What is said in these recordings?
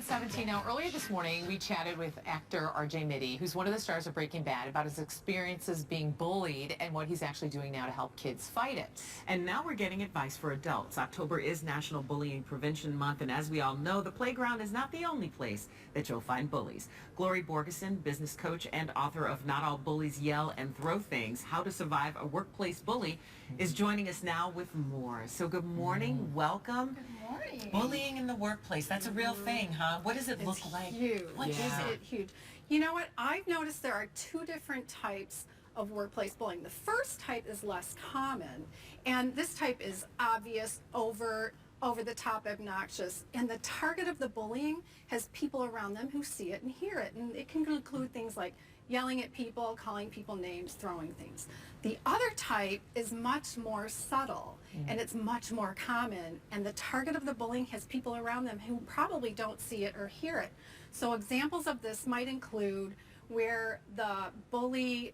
7:17. Now, earlier this morning, we chatted with actor R.J. Mitty, who's one of the stars of Breaking Bad, about his experiences being bullied and what he's actually doing now to help kids fight it. And now we're getting advice for adults. October is National Bullying Prevention Month, and as we all know, the playground is not the only place that you'll find bullies. Glory Borgeson, business coach and author of Not All Bullies Yell and Throw Things, How to Survive a Workplace Bully, is joining us now with more. So good morning, welcome. Good morning. Bullying in the workplace, that's a real thing, huh? What does it look like? Huge. What is it? Huge. You know what? I've noticed there are two different types of workplace bullying. The first type is less common, and this type is obvious, over the top, obnoxious, and the target of the bullying has people around them who see it and hear it, and it can include things like yelling at people, calling people names, throwing things. The other type is much more subtle, and it's much more common, and the target of the bullying has people around them who probably don't see it or hear it. So examples of this might include where the bully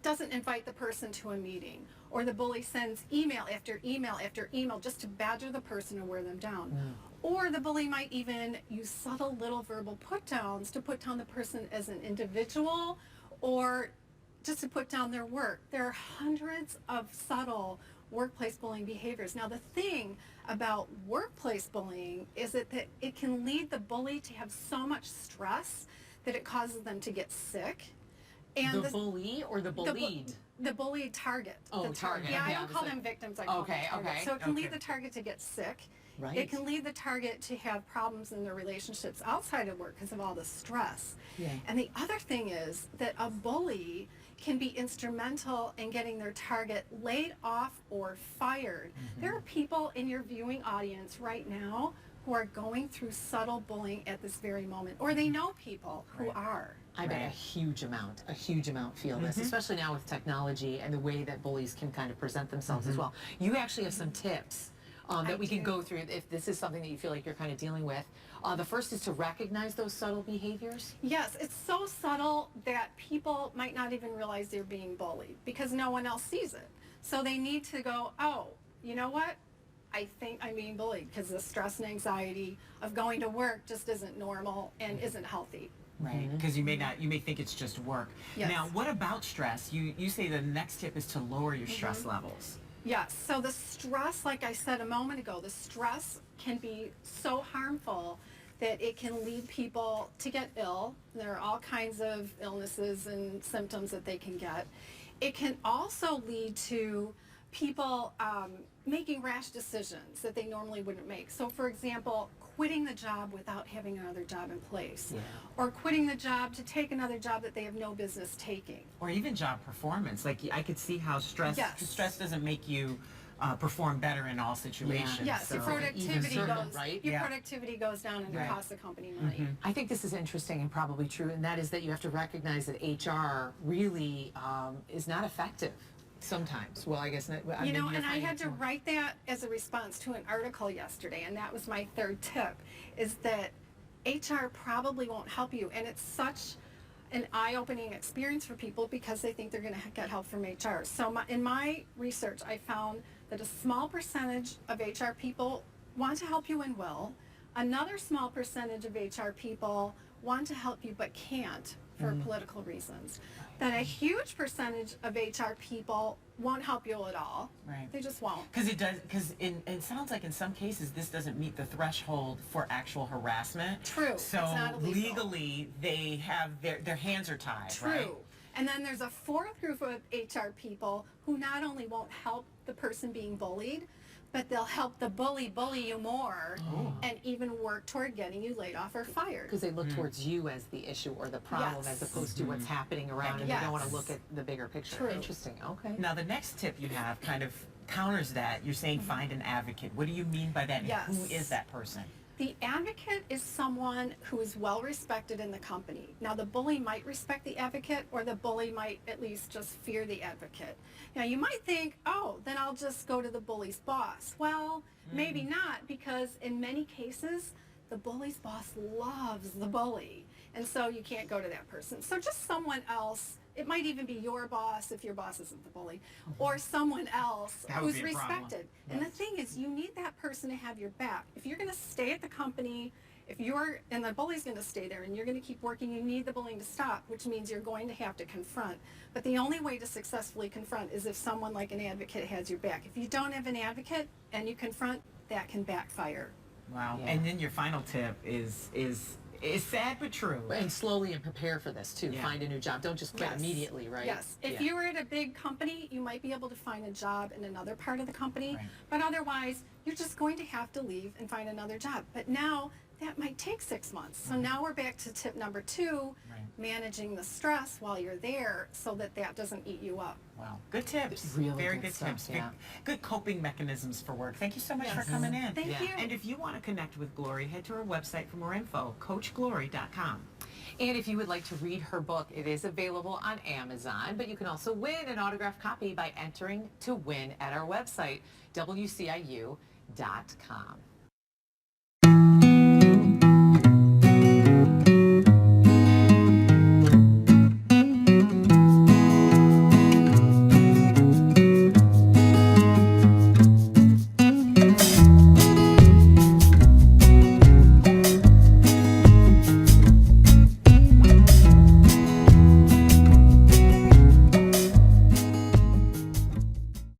doesn't invite the person to a meeting, or the bully sends email after email after email just to badger the person and wear them down. Or the bully might even use subtle little verbal put-downs to put down the person as an individual, or just to put down their work. There are hundreds of subtle workplace bullying behaviors. Now, the thing about workplace bullying is that it can lead the bully to have so much stress that it causes them to get sick. And the bully or the bullied? The bullied target. Oh, the target. Yeah, Okay, I don't call them victims, I call them targets. Okay. So it can lead the target to get sick. Right. It can lead the target to have problems in their relationships outside of work because of all the stress. Yeah. And the other thing is that a bully can be instrumental in getting their target laid off or fired. There are people in your viewing audience right now who are going through subtle bullying at this very moment, or they know people who are. I bet a huge amount feel this, especially now with technology and the way that bullies can kind of present themselves as well. You actually have some tips that we can go through if this is something that you feel like you're kind of dealing with. The first is to recognize those subtle behaviors. Yes, it's so subtle that people might not even realize they're being bullied because no one else sees it. So they need to go, oh, you know what? I think I'm being bullied because the stress and anxiety of going to work just isn't normal and isn't healthy. Right, because you may think it's just work. Yes. Now, what about stress? You say the next tip is to lower your stress levels. Yes, so the stress, like I said a moment ago, the stress can be so harmful that it can lead people to get ill. There are all kinds of illnesses and symptoms that they can get. It can also lead to people making rash decisions that they normally wouldn't make. So for example, quitting the job without having another job in place, or quitting the job to take another job that they have no business taking. Or even job performance. Like, I could see how stress doesn't make you perform better in all situations. Yes, so. your productivity goes, right? your productivity goes down and it costs the company money. I think this is interesting and probably true, and that is that you have to recognize that HR really is not effective. Sometimes. Well, I guess not. You know, and I had to write that as a response to an article yesterday, and that was my third tip, is that HR probably won't help you, and it's such an eye-opening experience for people because they think they're going to get help from HR. So in my research, I found that a small percentage of HR people want to help you and will. Another small percentage of HR people want to help you but can't for political reasons. That a huge percentage of HR people won't help you at all. Right. They just won't. Because it sounds like in some cases this doesn't meet the threshold for actual harassment. True. So it's not illegal. legally they have their hands are tied. True. Right? And then there's a fourth group of HR people who not only won't help the person being bullied, but they'll help the bully you more and even work toward getting you laid off or fired. Because they look towards you as the issue or the problem as opposed to what's happening around, and they don't want to look at the bigger picture. True. Interesting. Okay. Now the next tip you have kind of counters that. You're saying find an advocate. What do you mean by that? And who is that person? The advocate is someone who is well respected in the company. Now the bully might respect the advocate, or the bully might at least just fear the advocate. Now you might think, oh, then I'll just go to the bully's boss. Well, maybe not, because in many cases, the bully's boss loves the bully. And so you can't go to that person. So just someone else. It might even be your boss if your boss isn't the bully, or someone else who's respected. And the thing is, you need that person to have your back. If you're going to stay at the company if and the bully's going to stay there and you're going to keep working, you need the bullying to stop, which means you're going to have to confront. But the only way to successfully confront is if someone like an advocate has your back. If you don't have an advocate and you confront, that can backfire. Wow. Yeah. And then your final tip is sad but true. And slowly and prepare for this too. Yeah. Find a new job. Don't just quit Yes. immediately, right? Yes. If you were at a big company, you might be able to find a job in another part of the company. Right. But otherwise, you're just going to have to leave and find another job. But now, that might take 6 months. So now we're back to tip number 2, Right. managing the stress while you're there so that that doesn't eat you up. Wow. Good tips. Really Very good good stuff, tips. yeah. Good coping mechanisms for work. Thank you so much for Yes. coming in. Thank Yeah. you. And if you want to connect with Glory, head to her website for more info, CoachGlory.com. And if you would like to read her book, it is available on Amazon, but you can also win an autographed copy by entering to win at our website, WCIU.com.